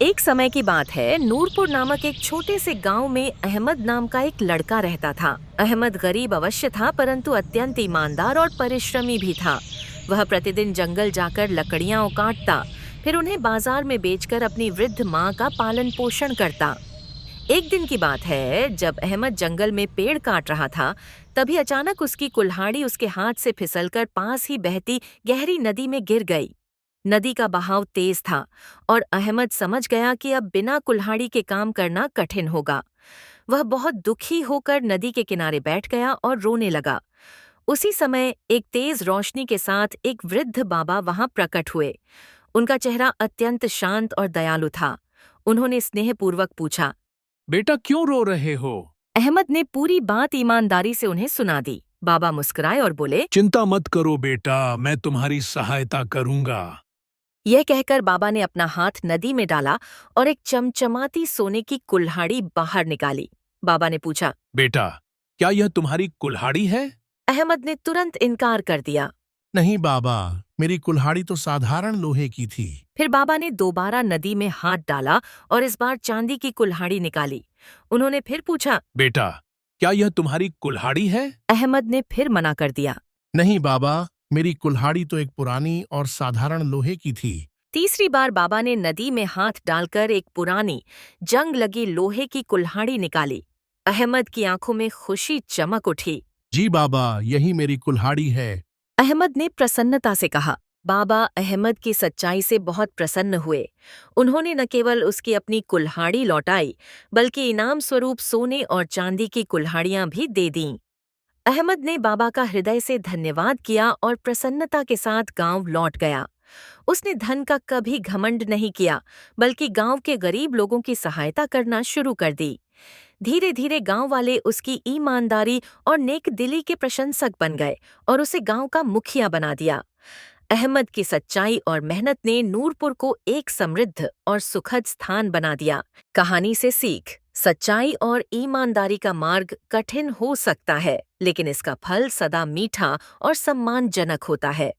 एक समय की बात है, नूरपुर नामक एक छोटे से गांव में अहमद नाम का एक लड़का रहता था। अहमद गरीब अवश्य था, परंतु अत्यंत ईमानदार और परिश्रमी भी था। वह प्रतिदिन जंगल जाकर लकड़ियां काटता, फिर उन्हें बाजार में बेचकर अपनी वृद्ध माँ का पालन पोषण करता। एक दिन की बात है, जब अहमद जंगल में पेड़ काट रहा था, तभी अचानक उसकी कुल्हाड़ी उसके हाथ से फिसलकर पास ही बहती गहरी नदी में गिर गई। नदी का बहाव तेज था और अहमद समझ गया कि अब बिना कुल्हाड़ी के काम करना कठिन होगा। वह बहुत दुखी होकर नदी के किनारे बैठ गया और रोने लगा। उसी समय एक तेज रोशनी के साथ एक वृद्ध बाबा वहां प्रकट हुए। उनका चेहरा अत्यंत शांत और दयालु था। उन्होंने स्नेहपूर्वक पूछा। बेटा, क्यों रो रहे हो? अहमद ने पूरी बात ईमानदारी से उन्हें सुना दी। बाबा मुस्कुराए और बोले, चिंता मत करो बेटा, मैं तुम्हारी सहायता करूंगा। यह कहकर बाबा ने अपना हाथ नदी में डाला और एक चमचमाती सोने की कुल्हाड़ी बाहर निकाली। बाबा ने पूछा। बेटा, क्या यह तुम्हारी कुल्हाड़ी है? अहमद ने तुरंत इनकार कर दिया। नहीं बाबा, मेरी कुल्हाड़ी तो साधारण लोहे की थी। फिर बाबा ने दोबारा नदी में हाथ डाला और इस बार चांदी की कुल्हाड़ी निकाली। उन्होंने फिर पूछा। बेटा, क्या यह तुम्हारी कुल्हाड़ी है? अहमद ने फिर मना कर दिया। नहीं बाबा, मेरी कुल्हाड़ी तो एक पुरानी और साधारण लोहे की थी। तीसरी बार बाबा ने नदी में हाथ डालकर एक पुरानी जंग लगी लोहे की कुल्हाड़ी निकाली। अहमद की आंखों में खुशी चमक उठी। जी बाबा, यही मेरी कुल्हाड़ी है। अहमद ने प्रसन्नता से कहा। बाबा अहमद की सच्चाई से बहुत प्रसन्न हुए। उन्होंने न केवल उसकी अपनी कुल्हाड़ी लौटाई, बल्कि इनाम स्वरूप सोने और चांदी की कुल्हाड़ियां भी दे दीं। अहमद ने बाबा का हृदय से धन्यवाद किया और प्रसन्नता के साथ गांव लौट गया। उसने धन का कभी घमंड नहीं किया, बल्कि गांव के गरीब लोगों की सहायता करना शुरू कर दी। धीरे धीरे गांव वाले उसकी ईमानदारी और नेक दिली के प्रशंसक बन गए और उसे गांव का मुखिया बना दिया। अहमद की सच्चाई और मेहनत ने नूरपुर को एक समृद्ध और सुखद स्थान बना दिया। कहानी से सीख। सच्चाई और ईमानदारी का मार्ग कठिन हो सकता है, लेकिन इसका फल सदा मीठा और सम्मानजनक होता है।